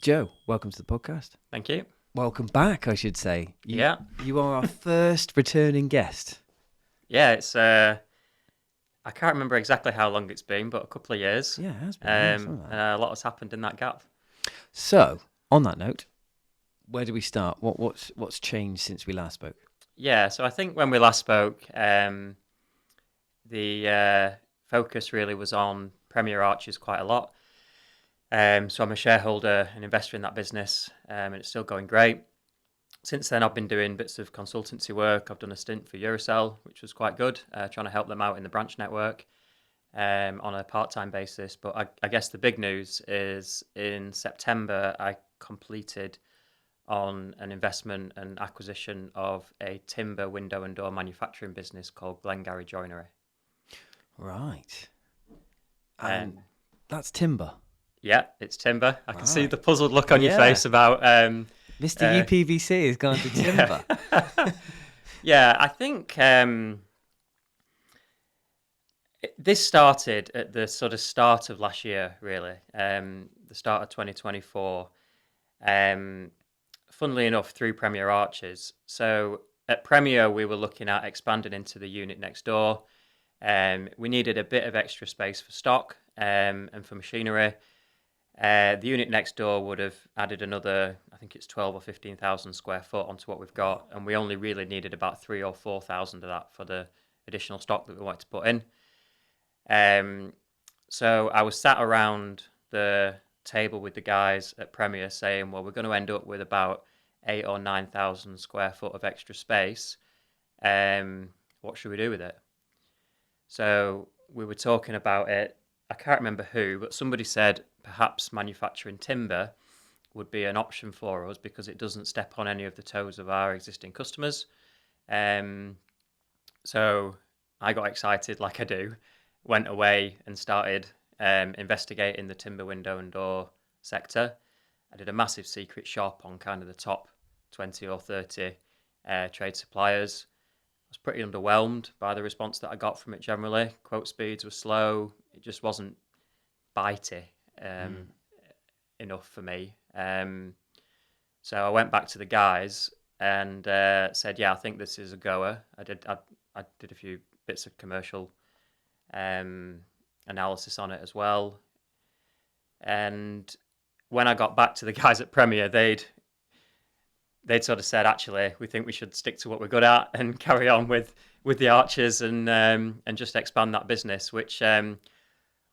Joe, welcome to the podcast. Thank you. Welcome back, I should say. Yeah. You are our first returning guest. Yeah, it's I can't remember exactly how long it's been, but a couple of years. Yeah, it has been. Yeah, something like that. A lot has happened in that gap. So, on that note, where do we start? What's changed since we last spoke? Yeah, so I think when we last spoke, the focus really was on Premier Arches quite a lot. So I'm a shareholder and investor in that business, and it's still going great. Since then, I've been doing bits of consultancy work. I've done a stint for Eurocell, which was quite good, trying to help them out in the branch network on a part-time basis. But I guess the big news is in September, I completed on an investment and acquisition of a timber window and door manufacturing business called Glengarry Joinery. Right. And that's timber. yeah, it's timber. I can see Right. the puzzled look on your Yeah. face about Mr. UPVC has gone to timber. Yeah, I think this started at the sort of start of last year, really, the start of 2024. Funnily enough, through Premier Arches. So at Premier, we were looking at expanding into the unit next door. We needed a bit of extra space for stock and for machinery. The unit next door would have added another, I think it's 12 or 15,000 square foot onto what we've got, and we only really needed about 3 or 4,000 of that for the additional stock that we wanted to put in. So I was sat around the table with the guys at Premier saying, well, we're going to end up with about 8 or 9,000 square foot of extra space. What should we do with it? So we were talking about it. I can't remember who, but somebody said perhaps manufacturing timber would be an option for us because it doesn't step on any of the toes of our existing customers. So I got excited, like I do, went away and started investigating the timber window and door sector. I did a massive secret shop on kind of the top 20 or 30 trade suppliers. I was pretty underwhelmed by the response that I got from it generally. Quote speeds were slow. It just wasn't bitey enough for me. So I went back to the guys and said, yeah, I think this is a goer. I did a few bits of commercial analysis on it as well. And when I got back to the guys at Premier, they'd sort of said, actually, we think we should stick to what we're good at and carry on with the arches and just expand that business, which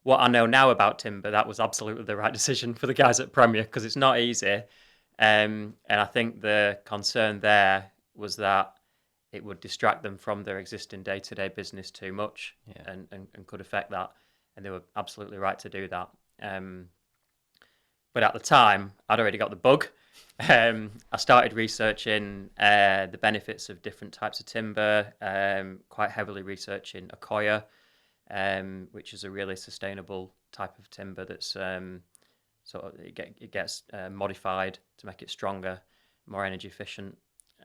what I know now about timber, that was absolutely the right decision for the guys at Premier because it's not easy. And I think the concern there was that it would distract them from their existing day-to-day business too much and could affect that. And they were absolutely right to do that. But at the time, I'd already got the bug. I started researching the benefits of different types of timber, quite heavily researching Accoya, which is a really sustainable type of timber that's sort of it gets modified to make it stronger, more energy efficient.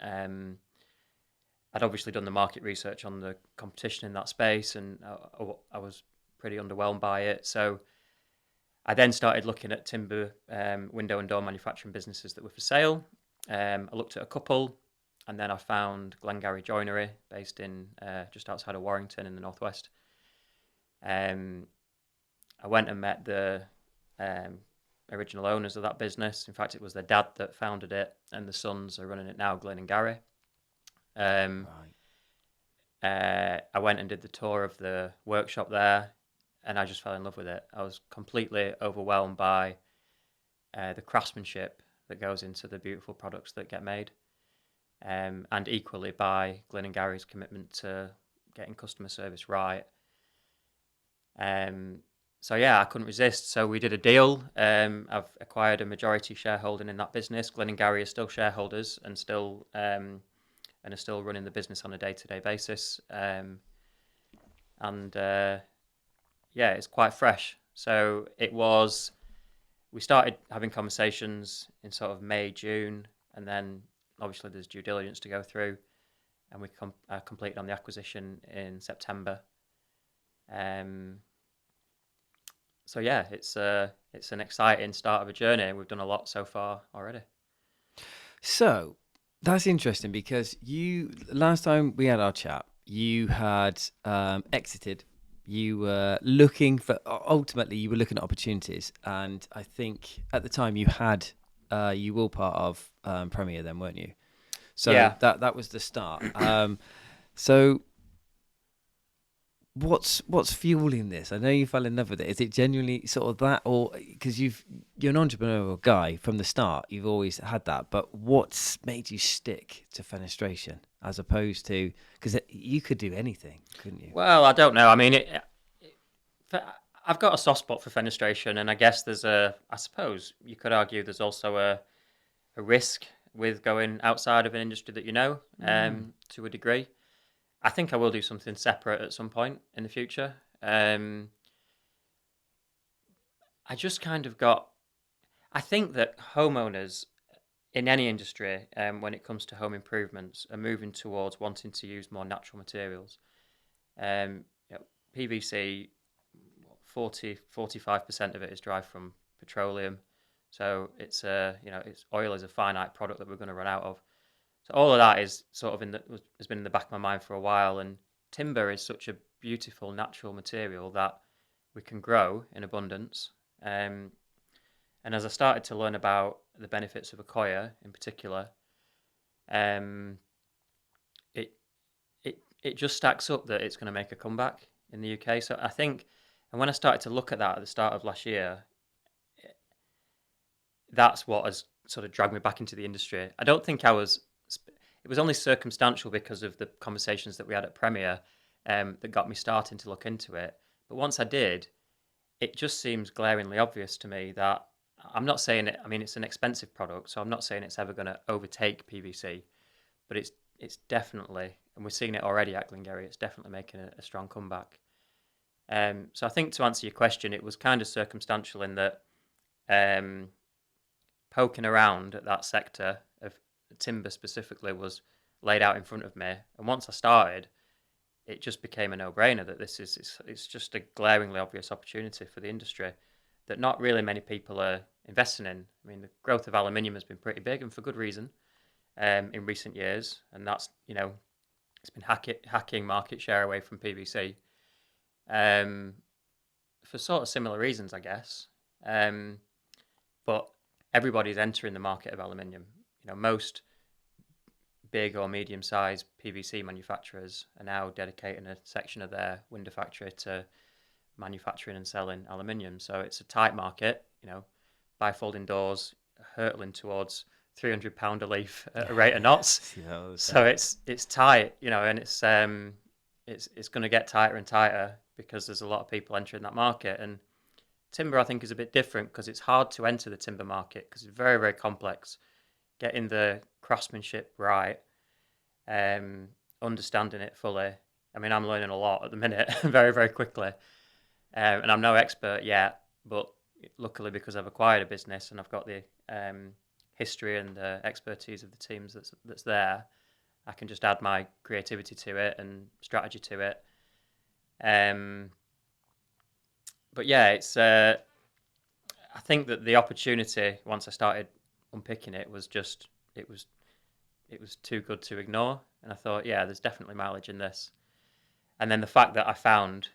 I'd obviously done the market research on the competition in that space, and I was pretty underwhelmed by it. So I then started looking at timber window and door manufacturing businesses that were for sale. I looked at a couple, and then I found Glengarry Joinery, based in just outside of Warrington in the northwest. I went and met the original owners of that business. In fact, it was their dad that founded it, and the sons are running it now, Glenn and Gary. Right. I went and did the tour of the workshop there, and I just fell in love with it. I was completely overwhelmed by the craftsmanship that goes into the beautiful products that get made, and equally by Glenn and Gary's commitment to getting customer service right. So yeah, I couldn't resist. So we did a deal. I've acquired a majority shareholding in that business. Glenn and Gary are still shareholders and still are still running the business on a day-to-day basis. Yeah, it's quite fresh. So we started having conversations in sort of May, June, and then obviously there's due diligence to go through, and we completed on the acquisition in September. So yeah, it's an exciting start of a journey, and we've done a lot so far already. So that's interesting because you last time we had our chat, you had exited. You were looking for ultimately you were looking at opportunities, and I think at the time you were part of Premier then, weren't you? So Yeah. that was the start. So what's fueling this? I know you fell in love with it. Is it genuinely sort of that, or because you're an entrepreneurial guy from the start, you've always had that. But what's made you stick to fenestration as opposed to because you could do anything, couldn't you? Well, I don't know. I mean, fe- I've got a soft spot for fenestration, and I guess I suppose you could argue there's also a risk with going outside of an industry that you know, to a degree. I think I will do something separate at some point in the future. Um, I just kind of got. I think that homeowners in any industry, when it comes to home improvements, are moving towards wanting to use more natural materials. You know, PVC, 45% of it is derived from petroleum. So it's oil is a finite product that we're going to run out of. So all of that is sort of has been in the back of my mind for a while. And timber is such a beautiful natural material that we can grow in abundance. Um, and as I started to learn about the benefits of Akoya in particular, um, it it just stacks up that it's going to make a comeback in the UK. So I think, and when I started to look at that at the start of last year, that's what has sort of dragged me back into the industry. I don't think I was. It was only circumstantial because of the conversations that we had at Premier, that got me starting to look into it. But once I did, it just seems glaringly obvious to me that I'm not saying it. I mean, it's an expensive product, so I'm not saying it's ever going to overtake PVC, but it's definitely, and we're seeing it already at Glengarry. It's definitely making a strong comeback. So I think to answer your question, it was kind of circumstantial in that, um, poking around at that sector of timber specifically was laid out in front of me, and once I started, it just became a no-brainer that it's just a glaringly obvious opportunity for the industry that not really many people are investing in. I mean, the growth of aluminium has been pretty big, and for good reason, in recent years, and that's it's been hacking market share away from PVC, um, for sort of similar reasons, I guess. Um, but everybody's entering the market of aluminium. Most big or medium-sized PVC manufacturers are now dedicating a section of their window factory to manufacturing and selling aluminium. So it's a tight market. Bifolding doors hurtling towards £300 a leaf at a rate of knots. See those, So it's tight, and it's going to get tighter and tighter because there's a lot of people entering that market. And timber, I think, is a bit different because it's hard to enter the timber market because it's very, very complex. Getting the craftsmanship right, um, understanding it fully. I mean, I'm learning a lot at the minute, very, very quickly, and I'm no expert yet. But luckily, because I've acquired a business and I've got the history and the expertise of the teams that's there, I can just add my creativity to it and strategy to it. Um, but yeah, I think that the opportunity once I started unpicking it was just it was too good to ignore, and I thought, yeah, there's definitely mileage in this. And then the fact that I found,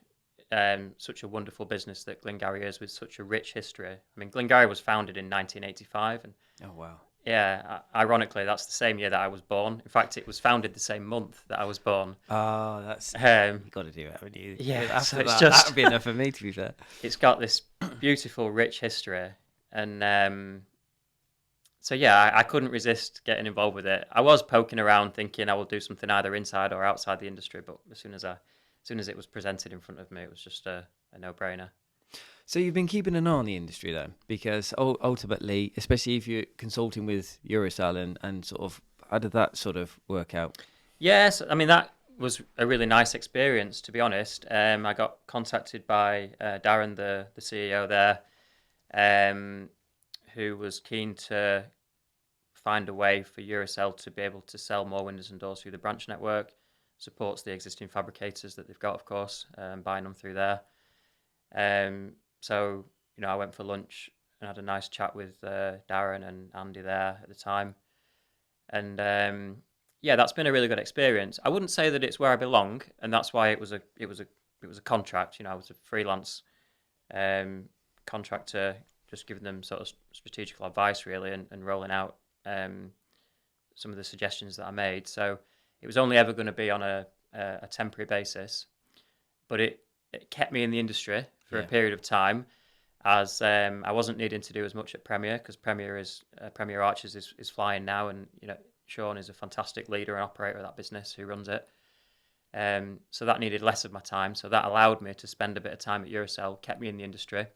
such a wonderful business that Glengarry is with such a rich history. I mean, Glengarry was founded in 1985, and oh wow. yeah, ironically, that's the same year that I was born. In fact, it was founded the same month that I was born. Oh, that's Um, you got to do it, haven't you? yeah, so After it's that, that just would be enough for me, to be fair. it's got this beautiful, rich history, and so yeah, I couldn't resist getting involved with it. I was poking around, thinking I will do something either inside or outside the industry, but as soon as it was presented in front of me, it was just a no-brainer. So you've been keeping an eye on the industry then, because ultimately, especially if you're consulting with Eurocell and sort of, how did that sort of work out? Yes, I mean that was a really nice experience, to be honest. I got contacted by Darren, the CEO there, um, who was keen to find a way for Eurocell to be able to sell more windows and doors through the branch network. Supports the existing fabricators that they've got, of course, buying them through there. Um, So, I went for lunch and had a nice chat with Darren and Andy there at the time. And yeah, that's been a really good experience. I wouldn't say that it's where I belong, and that's why it was a contract. I was a freelance um, contractor, just giving them sort of strategical advice really, and rolling out some of the suggestions that I made. So it was only ever going to be on a temporary basis, but it kept me in the industry for a Yeah. period of time, as I wasn't needing to do as much at Premier, because Premier Arches is flying now, and Sean is a fantastic leader and operator of that business who runs it. So that needed less of my time. So that allowed me to spend a bit of time at Eurocell, kept me in the industry,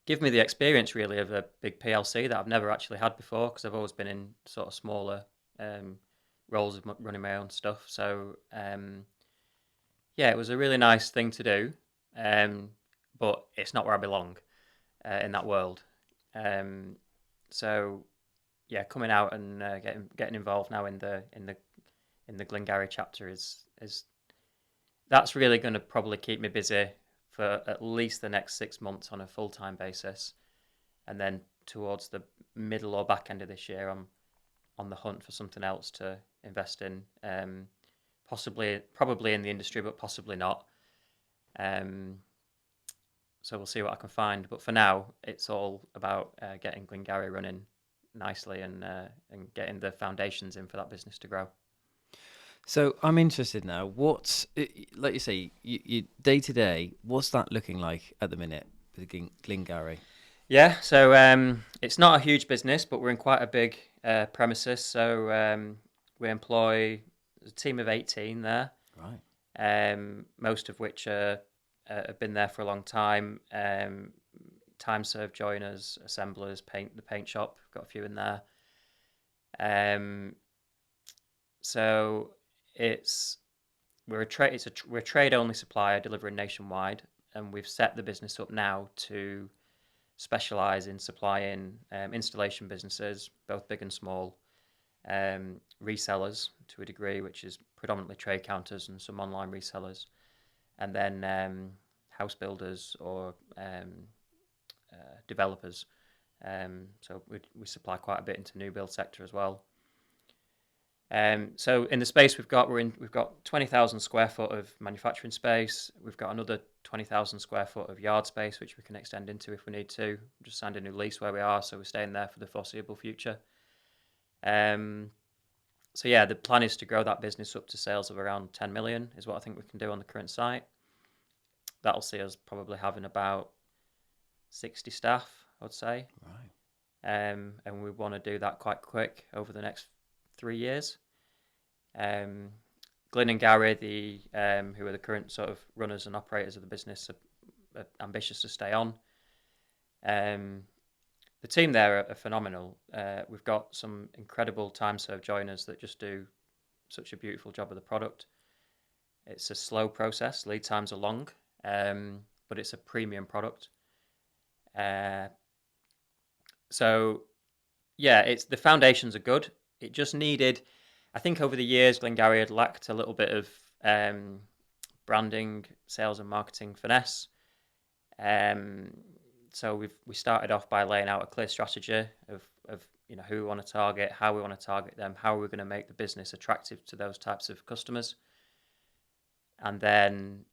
give me the experience really of a big PLC that I've never actually had before, because I've always been in sort of smaller roles of running my own stuff. So yeah, it was a really nice thing to do, but it's not where I belong in that world. Um, so yeah, coming out and getting involved now in the Glengarry chapter is that's really going to probably keep me busy for at least the next 6 months on a full time basis, and then towards the middle or back end of this year, I'm on the hunt for something else to invest in. Probably in the industry, but possibly not. Um, so we'll see what I can find. But for now, it's all about getting Glengarry running nicely, and getting the foundations in for that business to grow. So I'm interested now. Like you say, you day to day, what's that looking like at the minute with Glengarry? Yeah, so it's not a huge business, but we're in quite a big premises. So we employ a team of 18 there, Right. most of which have been there for a long time. Time served joiners, assemblers, the paint shop. We've got a few in there. Um, so it's we're a trade only supplier delivering nationwide, and we've set the business up now to specialize in supplying installation businesses, both big and small, resellers to a degree, which is predominantly trade counters and some online resellers, and then house builders or developers. So we supply quite a bit into new build sector as well. So in the space we've got 20,000 square foot of manufacturing space. We've got another 20,000 square foot of yard space, which we can extend into if we need to. We just signed a new lease where we are, so we're staying there for the foreseeable future. So yeah, the plan is to grow that business up to sales of around 10 million is what I think we can do on the current site. That'll see us probably having about 60 staff, I would say. Right. And we want to do that quite quick over the next 3 years. Glyn and Gary, who are the current sort of runners and operators of the business, are ambitious to stay on. The team there are phenomenal. We've got some incredible time served joiners that just do such a beautiful job of the product. It's a slow process, lead times are long, but it's a premium product. So yeah, it's the foundations are good. It just needed, I think, over the years, Glengarry had lacked a little bit of branding, sales, and marketing finesse. So we started off by laying out a clear strategy of who we want to target, how we want to target them, how we're going to make the business attractive to those types of customers, and then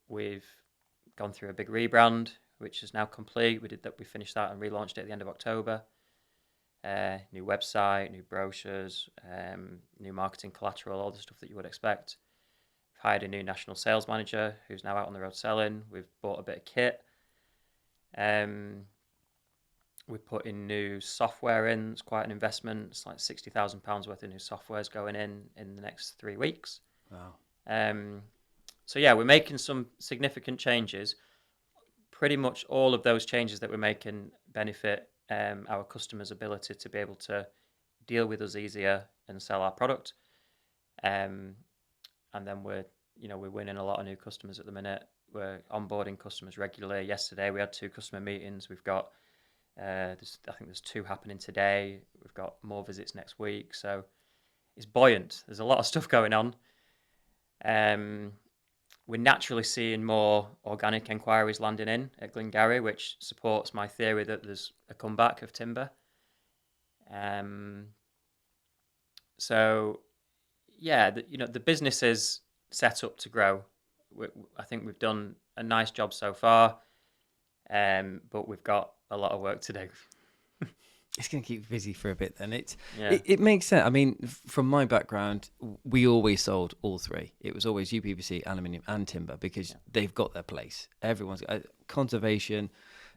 we've gone through a big rebrand, which is now complete. We finished that and relaunched it at the end of October. New website, new brochures, new marketing collateral, all the stuff that you would expect. We've hired a new national sales manager who's now out on the road selling. We've bought a bit of kit. We put in new software in. It's quite an investment. It's like £60,000 worth of new software is going in the next 3 weeks. Wow. So yeah, we're making some significant changes. Pretty much all of those changes that we're making benefit our customers' ability to be able to deal with us easier and sell our product. And then we're winning a lot of new customers at the minute. We're onboarding customers regularly. Yesterday we had 2 customer meetings. We've got I think there's 2 happening today. We've got more visits next week. So it's buoyant. There's a lot of stuff going on. we're naturally seeing more organic enquiries landing in at Glengarry, which supports my theory that there's a comeback of timber. Um, so yeah, the business is set up to grow. I think we've done a nice job so far, but we've got a lot of work to do. It's going to keep you busy for a bit then. Yeah, It makes sense. I mean, from my background, we always sold all three. It was always UPVC, aluminium, and timber because yeah, they've got their place. Everyone's conservation,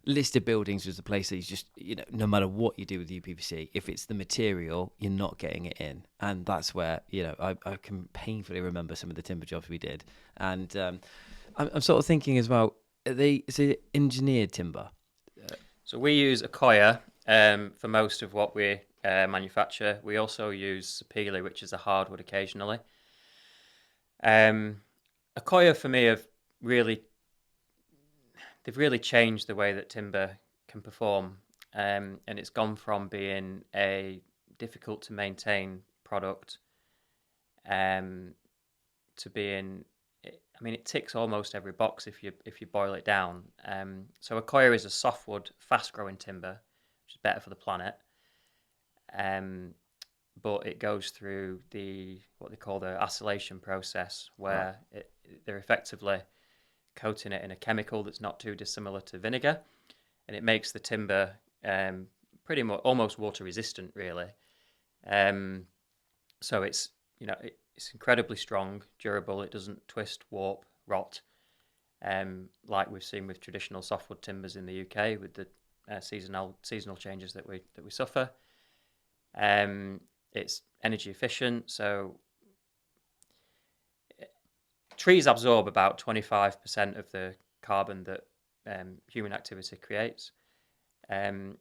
listed buildings was the place that you just, no matter what you do with UPVC, if it's the material, you're not getting it in. And that's where, I can painfully remember some of the timber jobs we did. And I'm sort of thinking as well, is it engineered timber? so we use Accoya for most of what we manufacture. We also use Sapele, which is a hardwood occasionally. Um, Accoya for me really they've really changed the way that timber can perform, and it's gone from being a difficult to maintain product um, to being. I mean, it ticks almost every box if you boil it down. So Accoya is a softwood, fast-growing timber, which is better for the planet. Um, but it goes through what they call the acylation process, Right. where they're effectively coating it in a chemical that's not too dissimilar to vinegar, and it makes the timber pretty much almost water resistant, really. Um, so it's incredibly strong, durable. It doesn't twist, warp, rot, like we've seen with traditional softwood timbers in the UK with the seasonal changes that we suffer. Um, it's energy efficient, so trees absorb about 25% of the carbon that human activity creates. Um,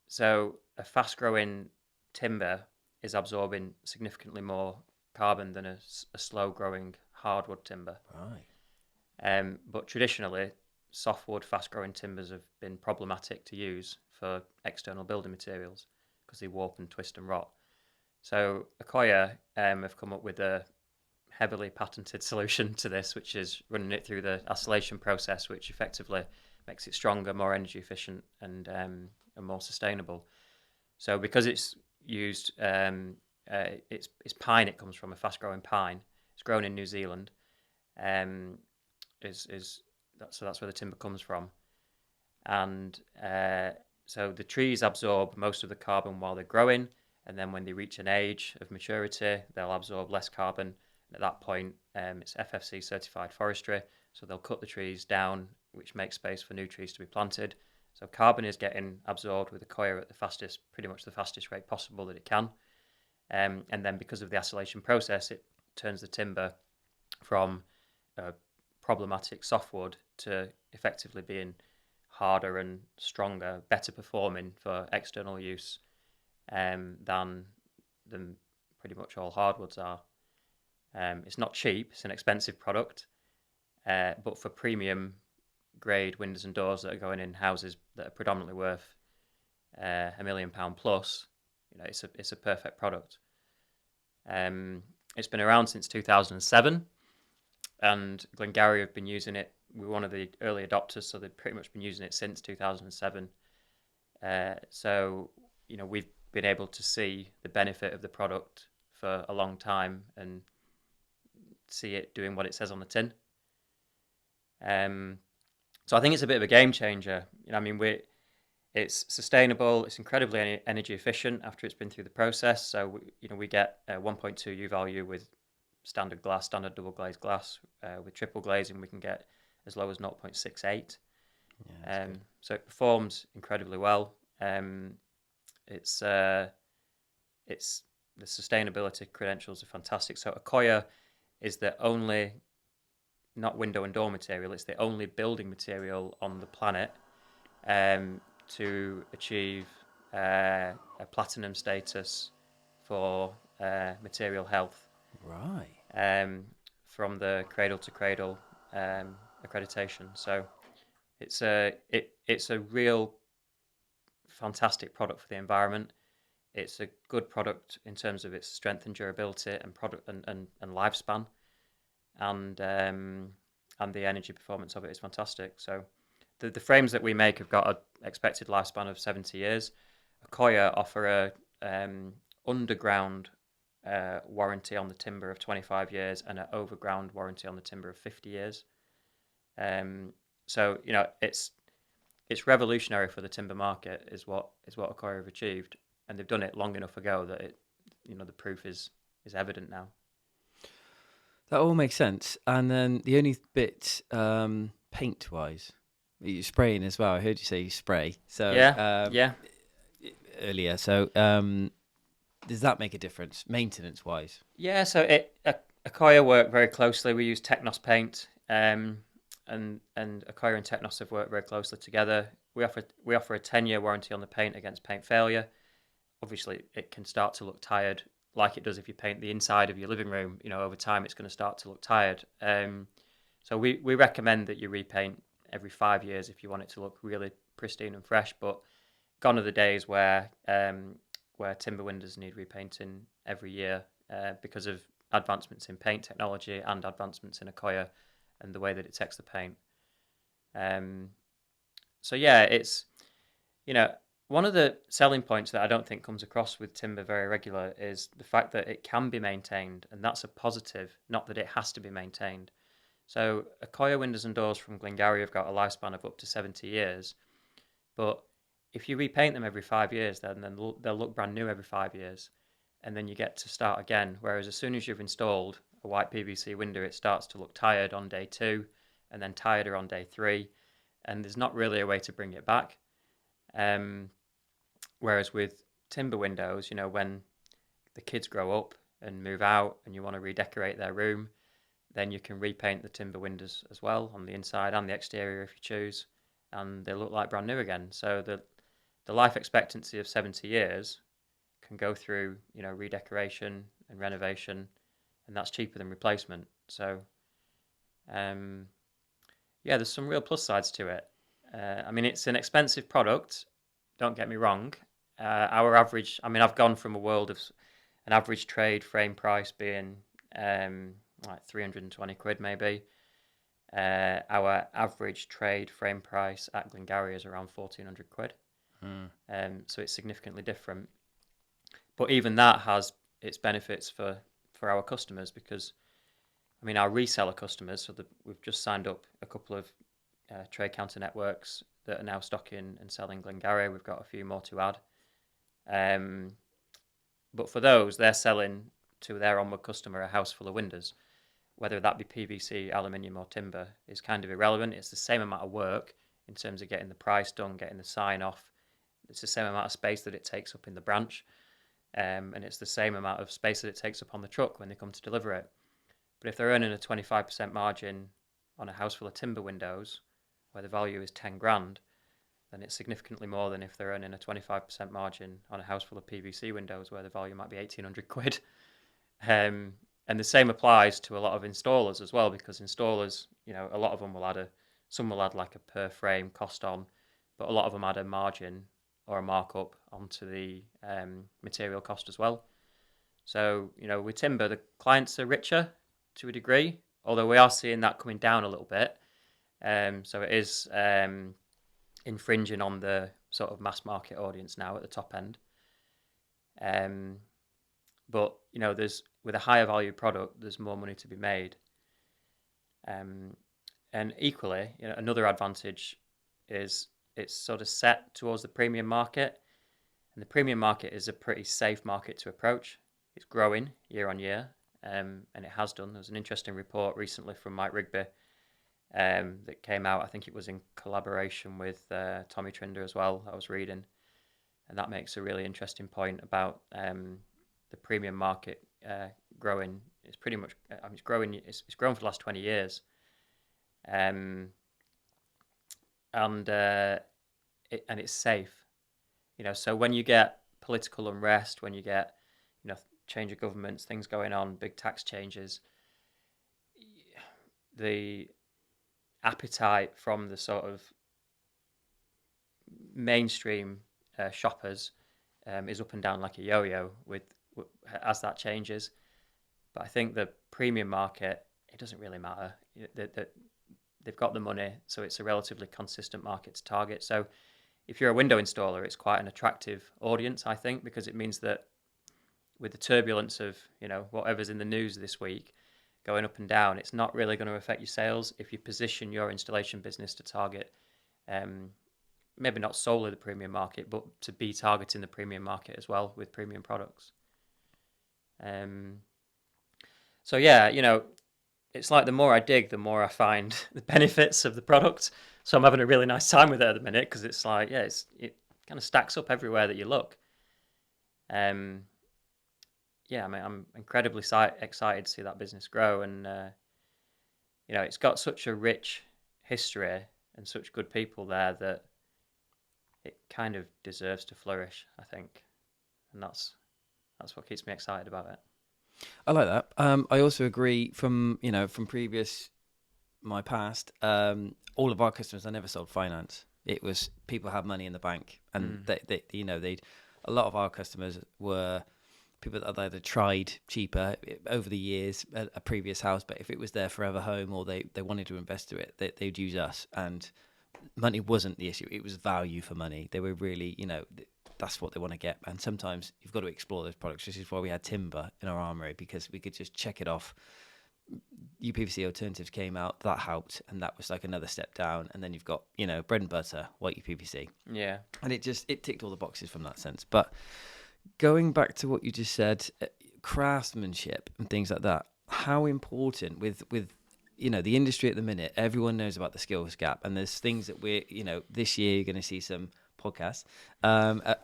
so a fast-growing timber is absorbing significantly more carbon than a slow-growing hardwood timber. Right. But traditionally, softwood, fast-growing timbers have been problematic to use for external building materials because they warp and twist and rot. So Accoya have come up with a heavily patented solution to this, which is running it through the acylation process, which effectively makes it stronger, more energy efficient, and more sustainable. So because it's used, it's pine. It comes from a fast-growing pine. It's grown in New Zealand. Um, is so that's where the timber comes from, and so the trees absorb most of the carbon while they're growing, and then when they reach an age of maturity, they'll absorb less carbon. And at that point, it's FFC certified forestry, so they'll cut the trees down, which makes space for new trees to be planted. So carbon is getting absorbed with the Accoya at pretty much the fastest rate possible that it can. And then because of the acylation process, it turns the timber from a problematic softwood to effectively being harder and stronger, better performing for external use than pretty much all hardwoods are. It's not cheap; it's an expensive product, but for premium grade windows and doors that are going in houses that are predominantly worth £1 million plus, it's a perfect product. It's been around since 2007, and Glengarry have been using it. We're one of the early adopters, so they've pretty much been using it since 2007. So we've been able to see the benefit of the product for a long time and see it doing what it says on the tin. So I think it's a bit of a game changer. I mean, it's sustainable. It's incredibly energy efficient after it's been through the process. So we get a 1.2 U value with standard glass, standard double glazed glass. With triple glazing, we can get as low as 0.68. Yeah, So it performs incredibly well. It's the sustainability credentials are fantastic. So Accoya is the only, not window and door material. It's the only building material on the planet to achieve a platinum status for material health right. um, from the Cradle to Cradle accreditation. So it's a real fantastic product for the environment. It's a good product in terms of its strength and durability and product and lifespan. And and the energy performance of it is fantastic. So the frames that we make have got an expected lifespan of 70 years. Akoya offer a underground warranty on the timber of 25 years and an overground warranty on the timber of 50 years. So it's revolutionary for the timber market is what Akoya have achieved, and they've done it long enough ago that the proof is evident now. That all makes sense. And then the only bit, paint wise, you're spraying as well. I heard you say you spray. So Yeah, yeah, earlier. So does that make a difference maintenance wise? yeah. So Akoya work very closely. We use Technos paint, and Akoya and Technos have worked very closely together. We offer a 10-year warranty on the paint against paint failure. Obviously, it can start to look tired, like it does if you paint the inside of your living room. Over time, it's going to start to look tired. So we recommend that you repaint every 5 years if you want it to look really pristine and fresh. But gone are the days where timber windows need repainting every year because of advancements in paint technology and advancements in Akoya and the way that it takes the paint. So yeah, it's one of the selling points that I don't think comes across with timber very regular is the fact that it can be maintained, and that's a positive, not that it has to be maintained. So Akoya windows and doors from Glengarry have got a lifespan of up to 70 years, but if you repaint them every 5 years, then they'll look brand new every 5 years, and then you get to start again. Whereas as soon as you've installed a white PVC window, it starts to look tired on day 2, and then tireder on day 3, and there's not really a way to bring it back. Whereas with timber windows, when the kids grow up and move out and you want to redecorate their room, then you can repaint the timber windows as well on the inside and the exterior if you choose, and they look like brand new again. So the life expectancy of 70 years can go through, redecoration and renovation, and that's cheaper than replacement. So, yeah, there's some real plus sides to it. I mean, it's an expensive product. Don't get me wrong. Our average, I mean, I've gone from a world of an average trade frame price being like 320 quid maybe. Our average trade frame price at Glengarry is around 1400 quid. So it's significantly different. But even that has its benefits for our customers because, I mean, our reseller customers, so we've just signed up a couple of trade counter networks that are now stocking and selling Glengarry. We've got a few more to add. But for those, they're selling to their onward customer a house full of windows. Whether that be PVC, aluminium, or timber is kind of irrelevant. It's the same amount of work in terms of getting the price done, getting the sign off. It's the same amount of space that it takes up in the branch, and it's the same amount of space that it takes up on the truck when they come to deliver it. But if they're earning a 25% margin on a house full of timber windows, where the value is 10 grand, then it's significantly more than if they're earning a 25% margin on a house full of PVC windows, where the value might be 1,800 quid. And the same applies to a lot of installers as well, because installers, a lot of them some will add like a per frame cost on, but a lot of them add a margin or a markup onto the material cost as well. So, with timber, the clients are richer to a degree, although we are seeing that coming down a little bit. So it is infringing on the sort of mass market audience now at the top end. But there's with a higher value product, there's more money to be made. And equally, another advantage is it's sort of set towards the premium market, and the premium market is a pretty safe market to approach. It's growing year on year, and it has done. There was an interesting report recently from Mike Rigby that came out. I think it was in collaboration with Tommy Trinder as well. I was reading, and that makes a really interesting point about the premium market growing. It's pretty much, I mean, it's growing. It's grown for the last 20 years, and it's safe. So when you get political unrest, when you get change of governments, things going on, big tax changes, the appetite from the sort of mainstream shoppers is up and down like a yo-yo as that changes. But I think the premium market, it doesn't really matter. they've got the money, so it's a relatively consistent market to target. So if you're a window installer, it's quite an attractive audience, I think, because it means that with the turbulence of whatever's in the news this week going up and down, it's not really going to affect your sales if you position your installation business to target maybe not solely the premium market, but to be targeting the premium market as well with premium products. So yeah, it's like the more I dig, the more I find the benefits of the product. So I'm having a really nice time with it at the minute because it's like, yeah, it kind of stacks up everywhere that you look. Yeah, I mean, I'm incredibly excited to see that business grow, and it's got such a rich history and such good people there that it kind of deserves to flourish, I think, and that's what keeps me excited about it. I like that. I also agree from previous my past. All of our customers, I never sold finance. It was people had money in the bank, and they'd a lot of our customers were people that had either tried cheaper over the years a previous house, but if it was their forever home or they wanted to invest to it, they'd use us. And money wasn't the issue; it was value for money. They were really, that's what they want to get. And sometimes you've got to explore those products. This is why we had timber in our armory, because we could just check it off. UPVC alternatives came out, that helped, and that was like another step down. And then you've got bread and butter, white UPVC, Yeah, and it ticked all the boxes from that sense. But going back to what you just said, craftsmanship and things like that, how important with the industry at the minute, everyone knows about the skills gap, and there's things that we're this year you're going to see some podcasts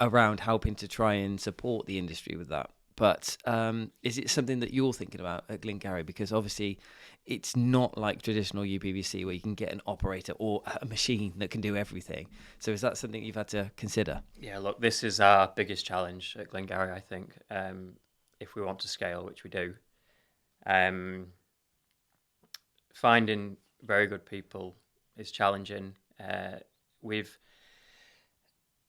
around helping to try and support the industry with that. But is it something that you're thinking about at Glengarry? Because obviously it's not like traditional UPVC where you can get an operator or a machine that can do everything. So is that something you've had to consider? yeah. Look, this is our biggest challenge at Glengarry, I think, if we want to scale, which we do. Finding very good people is challenging. We're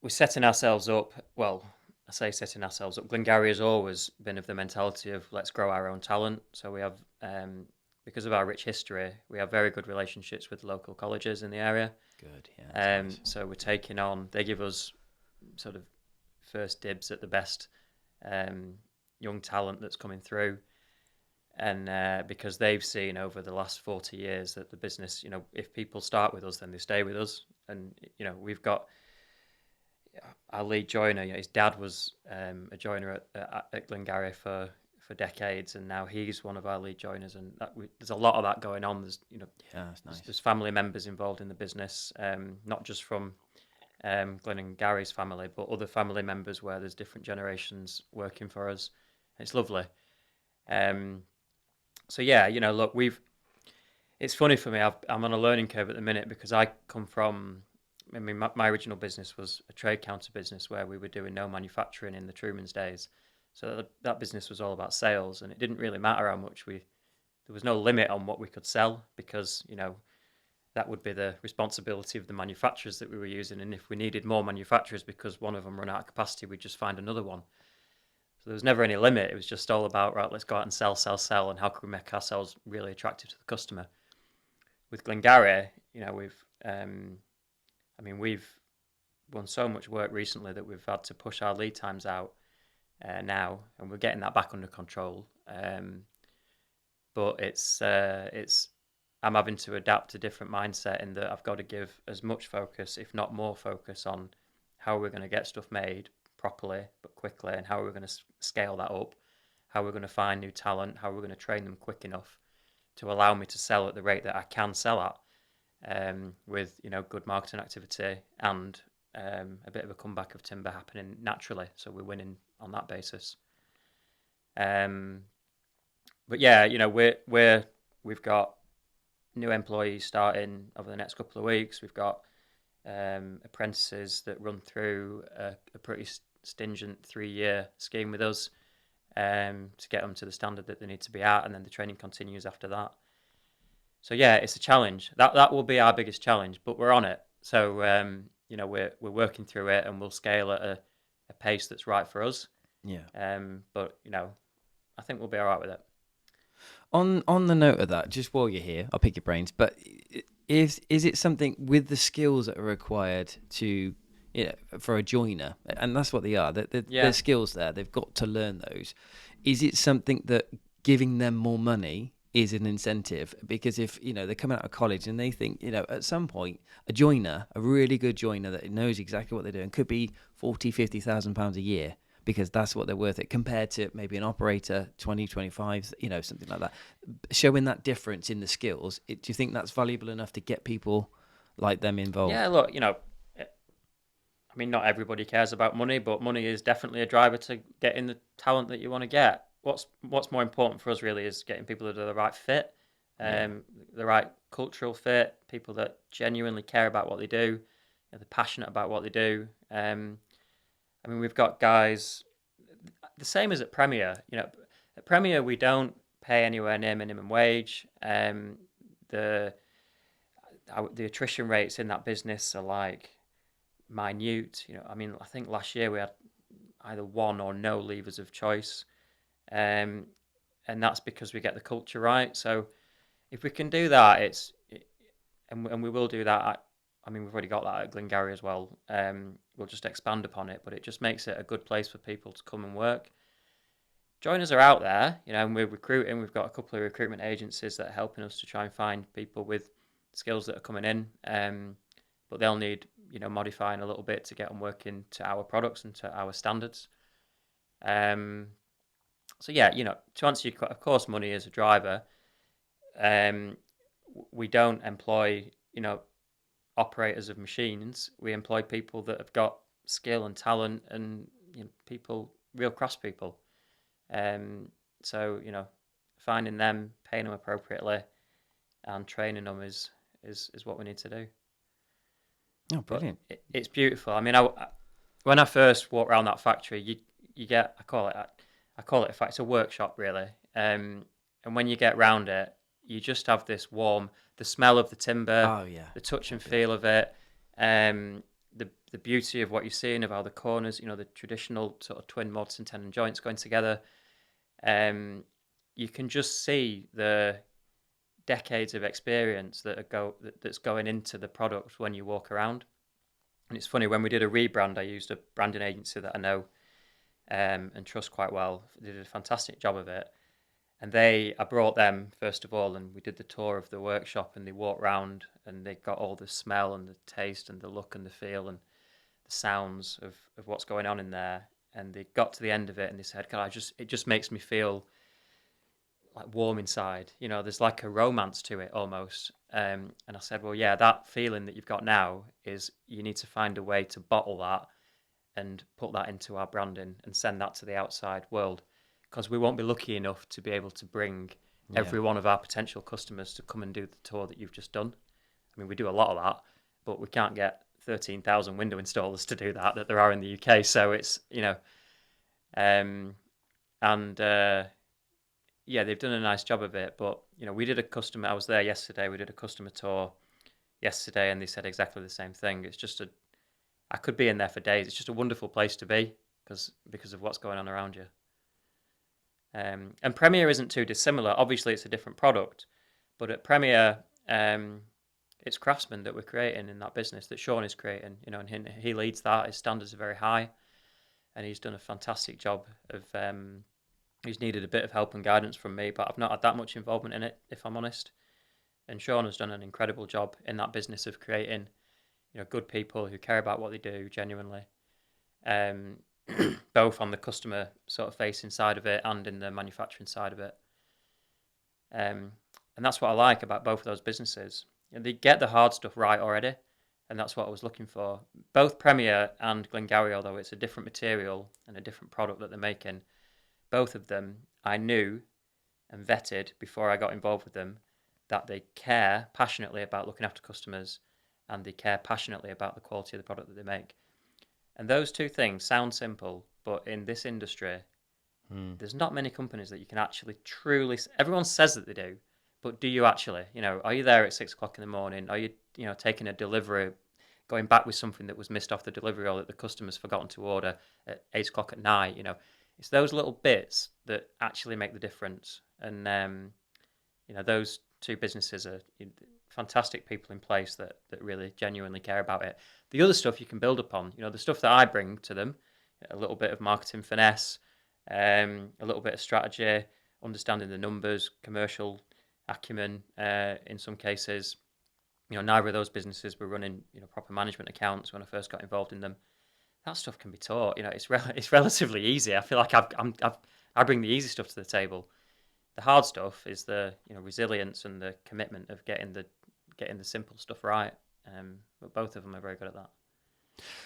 setting ourselves up. Well, I say setting ourselves up. Glengarry has always been of the mentality of let's grow our own talent. So we have, because of our rich history, we have very good relationships with local colleges in the area. Good, yeah. Nice. So we're taking on. They give us sort of first dibs at the best young talent that's coming through. And because they've seen over the last 40 years that the business, if people start with us, then they stay with us. And, we've got our lead joiner. His dad was a joiner at Glengarry for decades, and now he's one of our lead joiners. And there's a lot of that going on. There's, Yeah, that's nice. there's family members involved in the business, not just from Glenn and Gary's family, but other family members where there's different generations working for us. It's lovely. So yeah, look, it's funny for me. I'm on a learning curve at the minute because I come from. I mean, my original business was a trade counter business where we were doing no manufacturing in the Trueman's days. So that business was all about sales, and it didn't really matter how much there was no limit on what we could sell because that would be the responsibility of the manufacturers that we were using. And if we needed more manufacturers because one of them run out of capacity, we'd just find another one. So there was never any limit. It was just all about, right, let's go out and sell, and how can we make ourselves really attractive to the customer? With Glengarry, we've won so much work recently that we've had to push our lead times out now, and we're getting that back under control. But it's I'm having to adapt a different mindset in that I've got to give as much focus, if not more focus, on how we're going to get stuff made properly but quickly, and how we're going to scale that up, how we're going to find new talent, how we're going to train them quick enough to allow me to sell at the rate that I can sell at, with good marketing activity and a bit of a comeback of timber happening naturally, so we're winning on that basis. But yeah, we've got new employees starting over the next couple of weeks. We've got apprentices that run through a pretty stringent 3-year scheme with us to get them to the standard that they need to be at, and then the training continues after that. So yeah, it's a challenge. That will be our biggest challenge, but we're on it. So we're working through it, and we'll scale at a pace that's right for us. Yeah. But I think we'll be all right with it. On the note of that, just while you're here, I'll pick your brains. But is it something with the skills that are required to, for a joiner, and that's what they are. There's Yeah. skills there. They've got to learn those. Is it something that giving them more money is an incentive? Because if they're coming out of college and they think at some point a joiner, a really good joiner that knows exactly what they're doing, could be 40,000-50,000 pounds a year, because that's what they're worth it, compared to maybe an operator 20, 25, something like that. Showing that difference in the skills, do you think that's valuable enough to get people like them Yeah, involved? look, I mean, not everybody cares about money, but money is definitely a driver to getting the talent that you want to get. What's more important for us really is getting people that are the right fit, Yeah. the right cultural fit, people that genuinely care about what they do, they're passionate about what they do. I mean, we've got guys the same as at Premier. At Premier we don't pay anywhere near minimum wage. The the attrition rates in that business are like minute. I mean, I think last year we had either one or no levers of choice, um, and that's because we get the culture right. So if we can do that, and we will do that. I mean, we've already got that at Glengarry as well. We'll just expand upon it, but it just makes it a good place for people to come and work. Joiners are out there, and we're recruiting. We've got a couple of recruitment agencies that are helping us to try and find people with skills that are coming in. But they'll need, modifying a little bit to get them working to our products and to our standards. Um, so yeah, to answer your, of course, money is a driver. Um, we don't employ, operators of machines. We employ people that have got skill and talent, and people, real craftspeople. Um, so finding them, paying them appropriately, and training them is what we need to do. Oh, But brilliant. it's beautiful. I mean, when I first walk around that factory, you get, I call it a factory. It's a workshop really. And when you get round it, you just have this warm, the smell of the timber, Oh, yeah. the touch and I bet. feel of it, the beauty of what you're seeing, of how the corners, the traditional sort of twin mortise and tenon joints going together. Um, you can just see the decades of experience that's going into the product when you walk around. And it's funny, when we did a rebrand, I used a branding agency that I know and trust quite well. They did a fantastic job of it. And I brought them first of all, and we did the tour of the workshop, and they walked round, and they got all the smell and the taste and the look and the feel and the sounds of what's going on in there. And they got to the end of it, and they said, "God, it just makes me feel like warm inside. There's like a romance to it almost." And I said, "Well, yeah, that feeling that you've got now is you need to find a way to bottle that and put that into our branding and send that to the outside world, because we won't be lucky enough to be able to bring Yeah. every one of our potential customers to come and do the tour that you've just done. I mean, we do a lot of that, but we can't get 13,000 window installers to do that there are in the UK. So it's, um, and yeah, they've done a nice job of it. But we did a customer. I was there yesterday. We did a customer tour yesterday, and they said exactly the same thing. It's just I could be in there for days. It's just a wonderful place to be because of what's going on around you. And Premier isn't too dissimilar. Obviously, it's a different product, but at Premier, it's craftsmen that we're creating in that business that Sean is creating. And he leads that. His standards are very high, and he's done a fantastic job of. He's needed a bit of help and guidance from me, but I've not had that much involvement in it, if I'm honest. And Sean has done an incredible job in that business of creating, good people who care about what they do genuinely, um, both on the customer sort of facing side of it and in the manufacturing side of it. And that's what I like about both of those businesses. They get the hard stuff right already, and that's what I was looking for. Both Premier and Glengarry, although it's a different material and a different product that they're making, both of them I knew and vetted before I got involved with them that they care passionately about looking after customers, and they care passionately about the quality of the product that they make. And those two things sound simple, but in this industry, Mm. there's not many companies that you can actually truly. Everyone says that they do, but do you actually? Are you there at 6 o'clock in the morning? Are you, taking a delivery, going back with something that was missed off the delivery or that the customer's forgotten to order at 8 o'clock at night? It's those little bits that actually make the difference. And those two businesses are fantastic people in place that really genuinely care about it. The other stuff you can build upon. The stuff that I bring to them, a little bit of marketing finesse, a little bit of strategy, understanding the numbers, commercial acumen. In some cases, neither of those businesses were running proper management accounts when I first got involved in them. That stuff can be taught. It's relatively easy. I feel like I bring the easy stuff to the table. The hard stuff is the resilience and the commitment of getting the simple stuff right. But both of them are very good at that.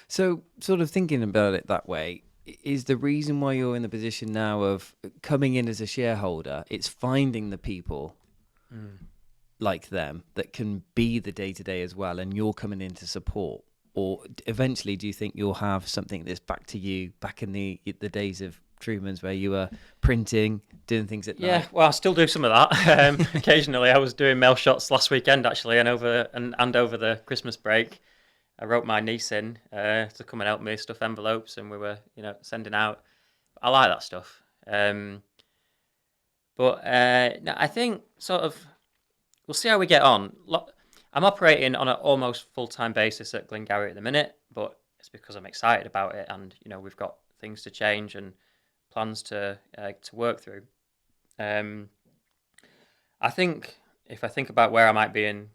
So, sort of thinking about it that way, is the reason why you're in the position now of coming in as a shareholder, it's finding the people like them that can be the day to day as well, and you're coming in to support. Or eventually, do you think you'll have something that's back to you, back in the days of Trueman's, where you were printing, doing things at night? Yeah, well, I still do some of that. Occasionally, I was doing mail shots last weekend actually, and over the Christmas break, I wrote my niece in to come and help me stuff envelopes, and we were sending out. I like that stuff. But no, I think sort of we'll see how we get on. I'm operating on an almost full-time basis at Glengarry at the minute, but it's because I'm excited about it, and we've got things to change and plans to work through. I think if I think about where I might be in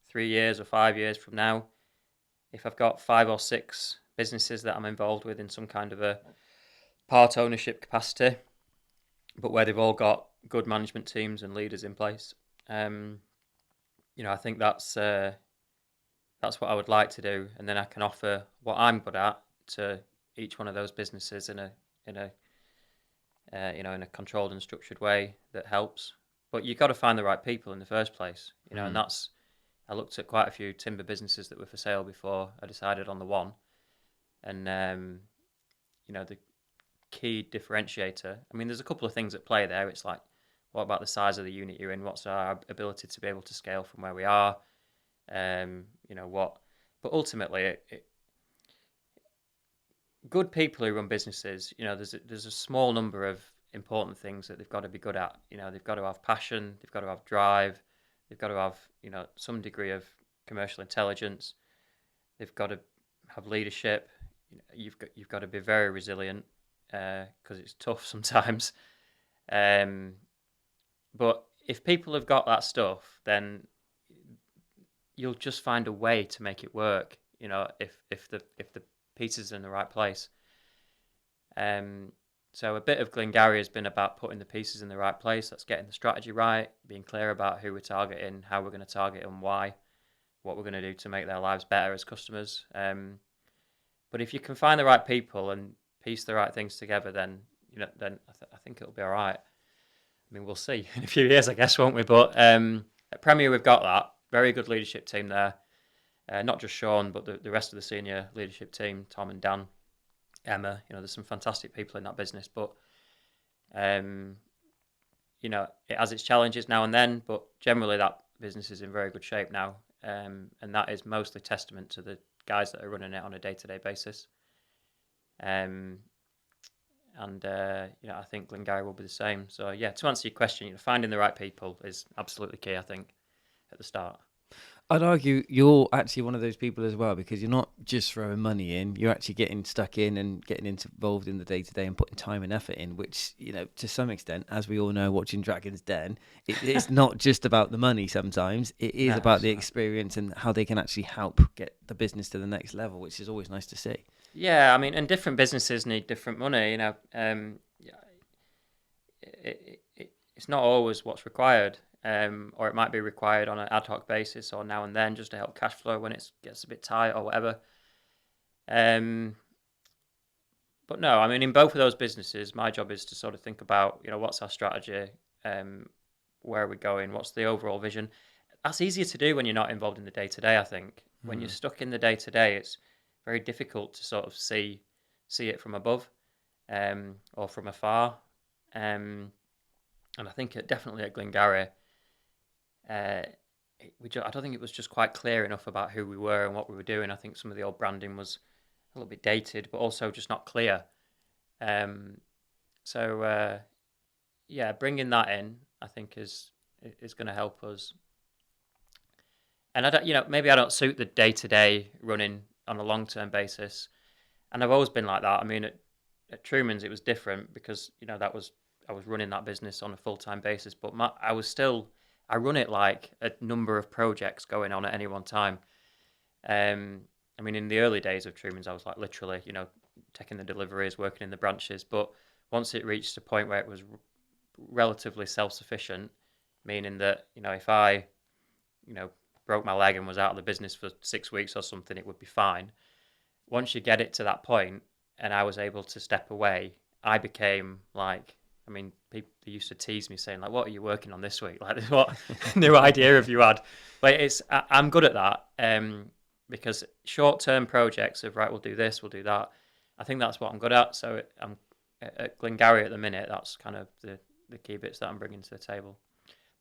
3 years or 5 years from now, if I've got 5 or 6 businesses that I'm involved with in some kind of a part ownership capacity, but where they've all got good management teams and leaders in place, I think that's what I would like to do, and then I can offer what I'm good at to each one of those businesses in a controlled and structured way that helps. But you've got to find the right people in the first place, and that's. I looked at quite a few timber businesses that were for sale before I decided on the one, and the key differentiator. I mean, there's a couple of things at play there. It's like, what about the size of the unit you're in? What's our ability to be able to scale from where we are? What? But ultimately, good people who run businesses, there's a small number of important things that they've got to be good at. They've got to have passion, they've got to have drive, they've got to have some degree of commercial intelligence. They've got to have leadership. You've got to be very resilient because it's tough sometimes. But if people have got that stuff, then you'll just find a way to make it work. If the pieces are in the right place. So a bit of Glengarry has been about putting the pieces in the right place. That's getting the strategy right, being clear about who we're targeting, how we're going to target and why, what we're going to do to make their lives better as customers. But if you can find the right people and piece the right things together, then I think it'll be all right. I mean, we'll see in a few years, I guess, won't we? But at Premier, we've got that very good leadership team there. Not just Sean, but the rest of the senior leadership team, Tom and Dan, Emma. There's some fantastic people in that business, but it has its challenges now and then. But generally, that business is in very good shape now, and that is mostly testament to the guys that are running it on a day-to-day basis. I think Glengarry will be the same. So yeah, to answer your question, finding the right people is absolutely key, I think, at the start. I'd argue you're actually one of those people as well, because you're not just throwing money in, you're actually getting stuck in and getting involved in the day-to-day and putting time and effort in, which, to some extent, as we all know, watching Dragon's Den, it's not just about the money sometimes. It is about the experience and how they can actually help get the business to the next level, which is always nice to see. Yeah, I mean, and different businesses need different money, it's not always what's required. Or it might be required on an ad hoc basis or now and then just to help cash flow when it gets a bit tight or whatever. But no, I mean, in both of those businesses, my job is to sort of think about, what's our strategy, where are we going, what's the overall vision. That's easier to do when you're not involved in the day-to-day, I think. When you're stuck in the day-to-day, it's very difficult to sort of see it from above or from afar. And I think definitely at Glengarry, I don't think it was just quite clear enough about who we were and what we were doing. I think some of the old branding was a little bit dated, but also just not clear. Bringing that in, I think, is going to help us And I don't, maybe I don't suit the day-to-day running on a long-term basis. And I've always been like that. I mean, at Truman's it was different because that was I was running that business on a full-time basis, but I run it like a number of projects going on at any one time. I mean, in the early days of Truman's, I was like literally, taking the deliveries, working in the branches. But once it reached a point where it was relatively self-sufficient, meaning that if I broke my leg and was out of the business for 6 weeks or something, it would be fine. Once you get it to that point, and I was able to step away, I became like, I mean, people used to tease me saying like, "What are you working on this week? Like, what new idea have you had?" But I'm good at that, because short-term projects of right, we'll do this, we'll do that. I think that's what I'm good at. So I'm at Glengarry at the minute. That's kind of the key bits that I'm bringing to the table.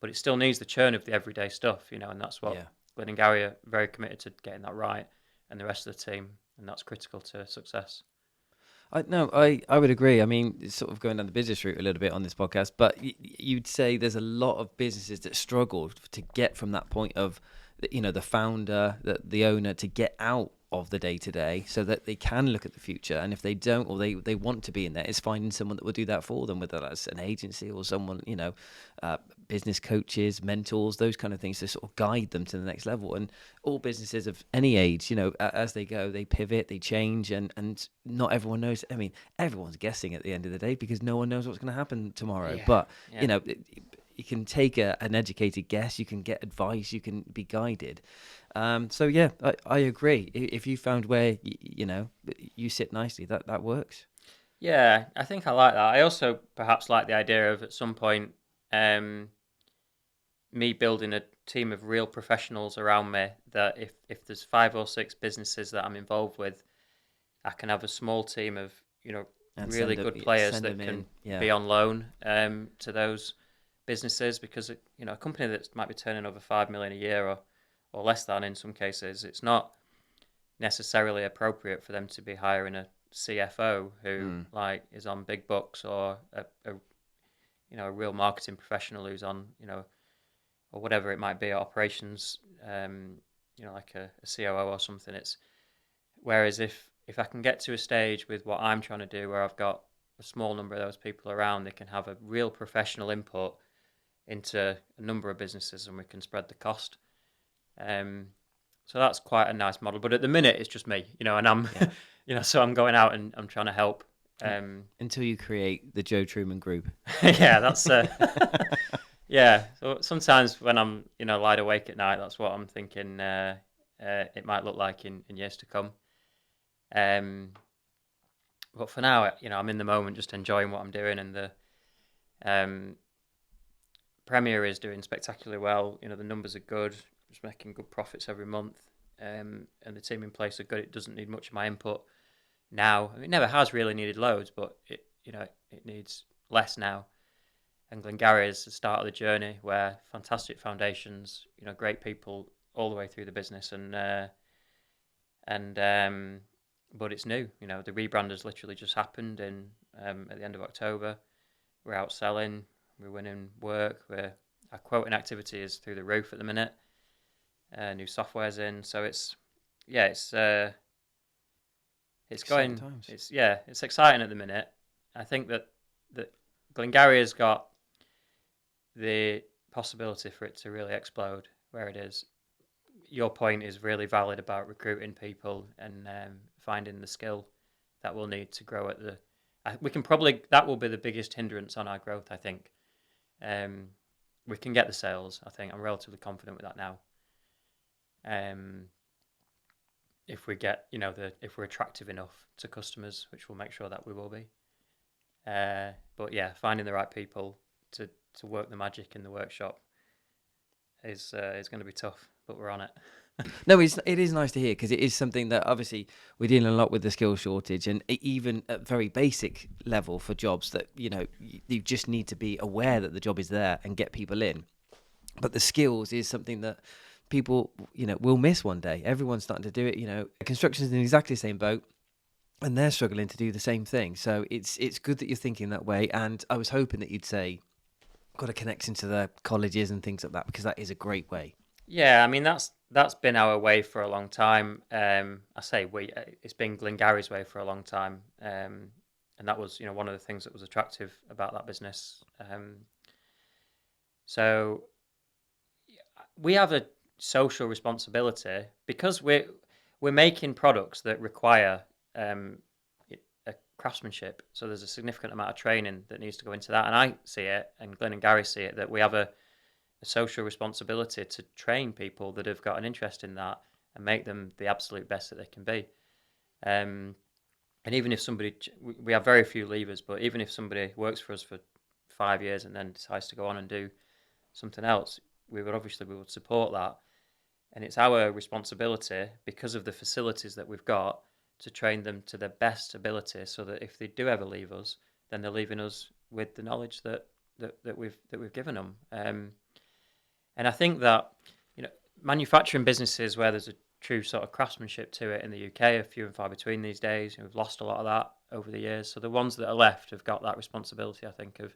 But it still needs the churn of the everyday stuff, and that's what Glengarry are very committed to getting that right, and the rest of the team, and that's critical to success. I would agree. I mean, it's sort of going down the business route a little bit on this podcast, but you'd say there's a lot of businesses that struggle to get from that point of, the founder, the owner, to get out of the day to day so that they can look at the future. And if they don't, or they want to be in there, it's finding someone that will do that for them, whether that's an agency or someone, business coaches, mentors, those kind of things to sort of guide them to the next level. And all businesses of any age, as they go, they pivot, they change, and not everyone knows. I mean, everyone's guessing at the end of the day because no one knows what's going to happen tomorrow. Yeah. But, Yeah. you can take an educated guess, you can get advice, you can be guided. So yeah, I agree. If you found where you sit nicely, that works. Yeah, I think I like that. I also perhaps like the idea of at some point, me building a team of real professionals around me. That if there's 5 or 6 businesses that I'm involved with, I can have a small team of And really good players that can Yeah. be on loan to those businesses, because a company that might be turning over 5 million a year or less than in some cases, it's not necessarily appropriate for them to be hiring a CFO who like is on big bucks, or a real marketing professional who's on or whatever it might be, operations, like a COO or something. It's whereas if I can get to a stage with what I'm trying to do where I've got a small number of those people around, they can have a real professional input into a number of businesses, and we can spread the cost. So that's quite a nice model. But at the minute, it's just me, and I'm, so I'm going out and I'm trying to help. Until you create the Joe Trueman group. Yeah, that's yeah. So sometimes when I'm, lied awake at night, that's what I'm thinking. It might look like in years to come. But for now, I'm in the moment, just enjoying what I'm doing, and the Premier is doing spectacularly well. The numbers are good, just making good profits every month, and the team in place are good. It doesn't need much of my input now. I mean, it never has really needed loads, but it needs less now. And Glengarry is the start of the journey, where fantastic foundations, great people all the way through the business, but it's new. The rebrand has literally just happened at the end of October. We're out selling, we're winning work. Our quoting activity is through the roof at the minute. New software's in, so it's Exciting going. times. It's exciting at the minute. I think that Glengarry has got the possibility for it to really explode where it is. Your point is really valid about recruiting people and finding the skill that we'll need to grow at the. That will be the biggest hindrance on our growth, I think. We can get the sales. I think I'm relatively confident with that now. If we get, if we're attractive enough to customers, which we'll make sure that we will be. But yeah, finding the right people to work the magic in the workshop is going to be tough, but we're on it. No, it is nice to hear, because it is something that obviously we're dealing a lot with the skill shortage, and even at very basic level for jobs that you just need to be aware that the job is there and get people in. But the skills is something that people will miss one day. Everyone's starting to do it. Construction's in exactly the same boat, and they're struggling to do the same thing. So it's good that you're thinking that way. And I was hoping that you'd say got a connection to the colleges and things like that, because that is a great way. Yeah, I mean that's been our way for a long time. I say we, it's been Glengarry's way for a long time, and that was one of the things that was attractive about that business. So we have a social responsibility because we're making products that require um, a craftsmanship. So there's a significant amount of training that needs to go into that, and I see it, and Glenn and Gary see it, that we have a social responsibility to train people that have got an interest in that and make them the absolute best that they can be. Um, and even if somebody, we have very few leavers, but even if somebody works for us for 5 years and then decides to go on and do something else, we would support that. And it's our responsibility, because of the facilities that we've got, to train them to their best ability, so that if they do ever leave us, then they're leaving us with the knowledge that we've given them. And I think that you know manufacturing businesses where there's a true sort of craftsmanship to it in the UK are few and far between these days. We've lost a lot of that over the years. So the ones that are left have got that responsibility, I think, of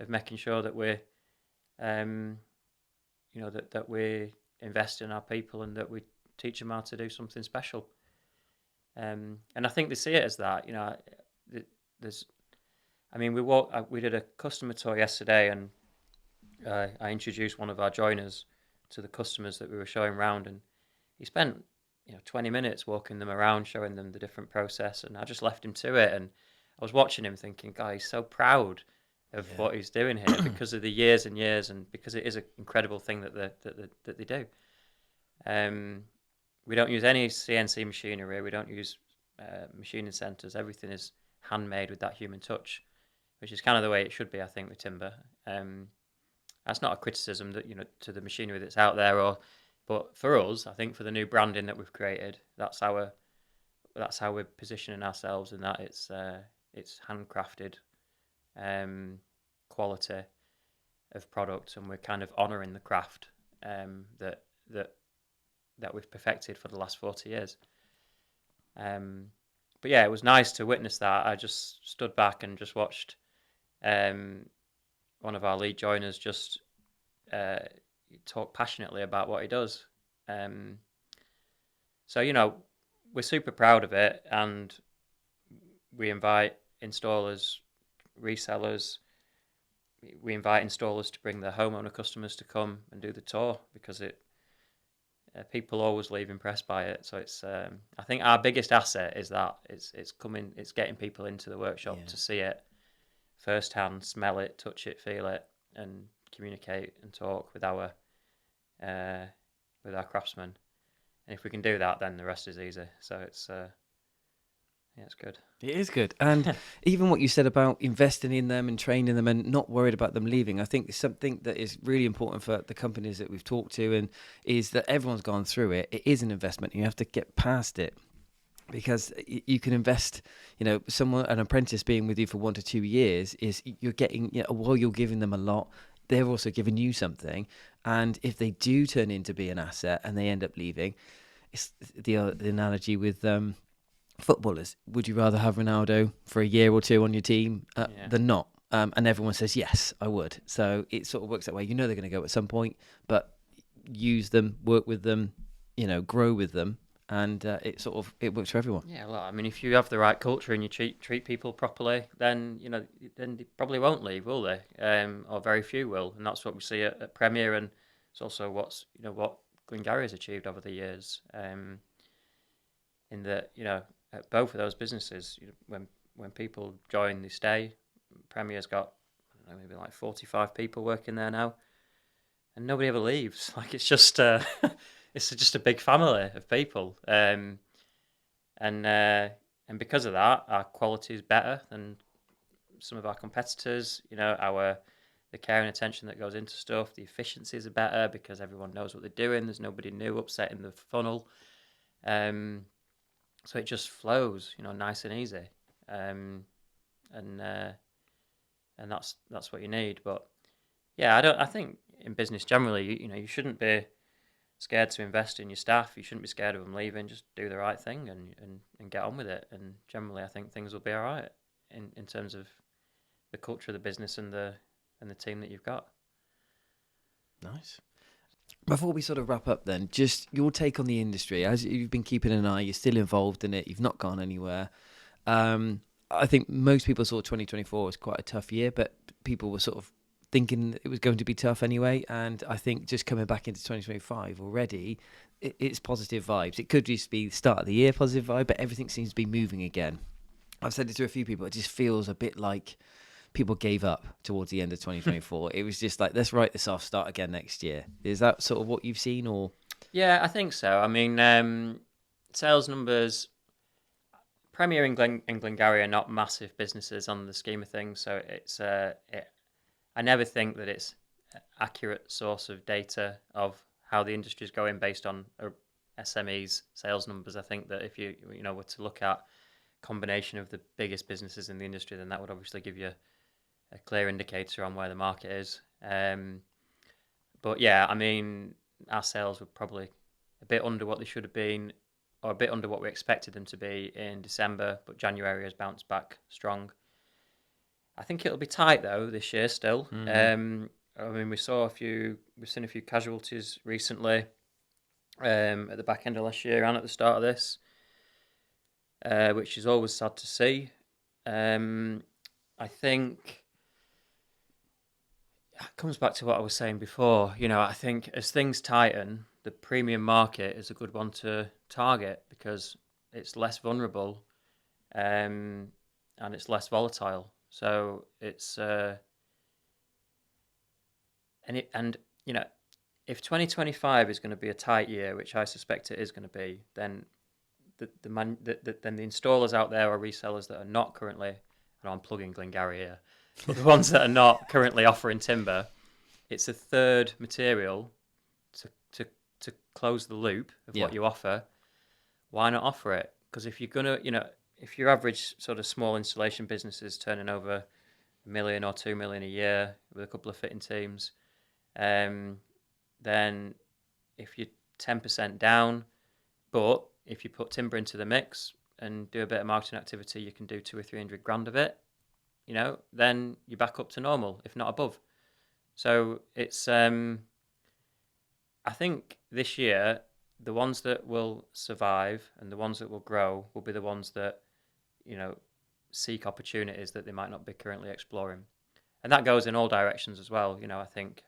making sure that we're um, that we invest in our people and that we teach them how to do something special. And I think they see it as that. There's, I mean, we did a customer tour yesterday, and I introduced one of our joiners to the customers that we were showing around, and he spent 20 minutes walking them around, showing them the different process, and I just left him to it. And I was watching him thinking, God, he's so proud of Yeah. what he's doing here because of the years and years, and because it is an incredible thing that they do. Um, we don't use any CNC machinery. We don't use machining centers. Everything is handmade with that human touch, which is kind of the way it should be, I think, with timber. Um, that's not a criticism that to the machinery that's out there, but for us, I think for the new branding that we've created, that's how we're positioning ourselves, in that it's handcrafted um, quality of product, and we're kind of honouring the craft that that that we've perfected for the last 40 years. Um, but yeah, it was nice to witness that. I just stood back and just watched um, one of our lead joiners just uh, talk passionately about what he does. Um, so we're super proud of it, and we invite installers, resellers. We invite installers to bring their homeowner customers to come and do the tour, because people always leave impressed by it. So it's I think our biggest asset is that it's getting people into the workshop Yeah. to see it firsthand, smell it, touch it, feel it, and communicate and talk uh, with our craftsmen. And if we can do that, then the rest is easy. So yeah, it's good. It is good. And even what you said about investing in them and training them and not worried about them leaving, I think something that is really important for the companies that we've talked to, and is that everyone's gone through it. It is an investment. You have to get past it, because you can invest, an apprentice being with you for 1 to 2 years, is you're getting, while you're giving them a lot, they're also giving you something. And if they do turn into be an asset and they end up leaving, it's the analogy with footballers. Would you rather have Ronaldo for a year or two on your team Yeah. than not? And everyone says, yes, I would. So it sort of works that way. They're going to go at some point, but use them, work with them, grow with them. And it works for everyone. Yeah, well, I mean, if you have the right culture and you treat people properly, then then they probably won't leave, will they? Or very few will, and that's what we see at Premier, and it's also what Glengarry has achieved over the years. In that at both of those businesses, when people join, they stay. Premier's got, I don't know, maybe like 45 people working there now, and nobody ever leaves. Like, it's just it's just a big family of people. And and because of that, our quality is better than some of our competitors. The care and attention that goes into stuff, the efficiencies are better because everyone knows what they're doing. There's nobody new upsetting the funnel, um, so it just flows, nice and easy, um, and uh, and that's what you need. But yeah, I think in business generally, you shouldn't be scared to invest in your staff. You shouldn't be scared of them leaving. Just do the right thing and get on with it. And generally, I think things will be all right in terms of the culture of the business and the team that you've got. Nice. Before we sort of wrap up, then, just your take on the industry. As you've been keeping an eye, you're still involved in it. You've not gone anywhere. I think most people saw 2024 as quite a tough year, but people were sort of thinking it was going to be tough anyway. And I think just coming back into 2025 already, it's positive vibes. It could just be the start of the year positive vibe, but everything seems to be moving again. I've said it to a few people. It just feels a bit like people gave up towards the end of 2024. It was just like, let's write this off, start again next year. Is that sort of what you've seen, or? Yeah, I think so. I mean, sales numbers, Premier and Glengarry are not massive businesses on the scheme of things, so I never think that it's an accurate source of data of how the industry is going based on SMEs sales numbers. I think that if you were to look at combination of the biggest businesses in the industry, then that would obviously give you a clear indicator on where the market is. But yeah, I mean, our sales were probably a bit under what they should have been, or a bit under what we expected them to be in December, but January has bounced back strong. I think it'll be tight though this year still. I mean, we've seen a few casualties recently, at the back end of last year and at the start of this, which is always sad to see. I think it comes back to what I was saying before. I think as things tighten, the premium market is a good one to target because it's less vulnerable, and it's less volatile. So it's if 2025 is going to be a tight year, which I suspect it is going to be, then then the installers out there or resellers that are not currently, and I'm plugging Glengarry here, but the ones that are not currently offering timber, it's a third material to close the loop of what you offer. Why not offer it? Because if you're gonna, if your average sort of small installation business is turning over 1 million or 2 million a year with a couple of fitting teams, then if you're 10% down, but if you put timber into the mix and do a bit of marketing activity, you can do 200 or 300 grand of it. Then you're back up to normal, if not above. So it's, I think this year, the ones that will survive and the ones that will grow will be the ones that, seek opportunities that they might not be currently exploring. And that goes in all directions as well. I think,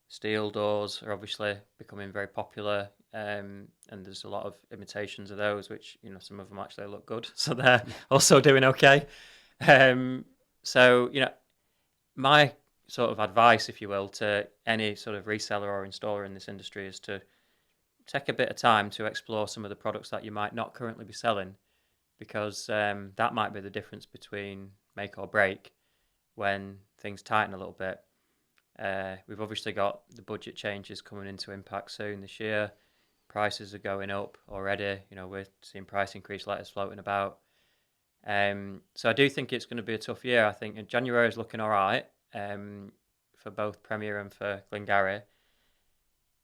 steel doors are obviously becoming very popular, and there's a lot of imitations of those, which some of them actually look good, so they're also doing okay. So my sort of advice, if you will, to any sort of reseller or installer in this industry is to take a bit of time to explore some of the products that you might not currently be selling, because that might be the difference between make or break when things tighten a little bit. We've obviously got the budget changes coming into impact soon this year. Prices are going up already. We're seeing price increase letters floating about. So I do think it's going to be a tough year. I think January is looking all right, for both Premier and for Glengarry.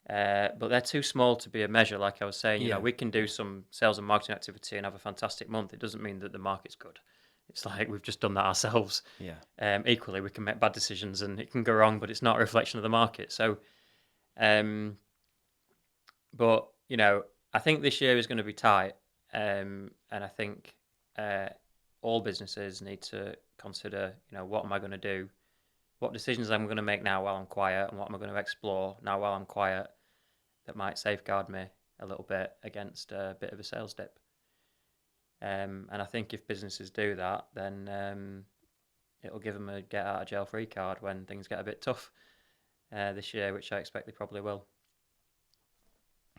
But they're too small to be a measure. Like I was saying, we can do some sales and marketing activity and have a fantastic month. It doesn't mean that the market's good. It's like we've just done that ourselves. Yeah. Equally, we can make bad decisions and it can go wrong, but it's not a reflection of the market. So, but I think this year is going to be tight, and I think all businesses need to consider, what am I going to do? What decisions am I going to make now while I'm quiet, and what am I going to explore now while I'm quiet that might safeguard me a little bit against a bit of a sales dip. And I think if businesses do that, then it'll give them a get out of jail free card when things get a bit tough this year, which I expect they probably will.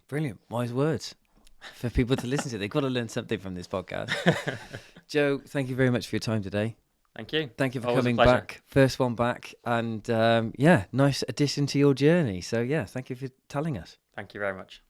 Brilliant. Wise words for people to listen to. They've got to learn something from this podcast. Joe, thank you very much for your time today. Thank you. Thank you for Always coming back. First one back. And nice addition to your journey. So, thank you for telling us. Thank you very much.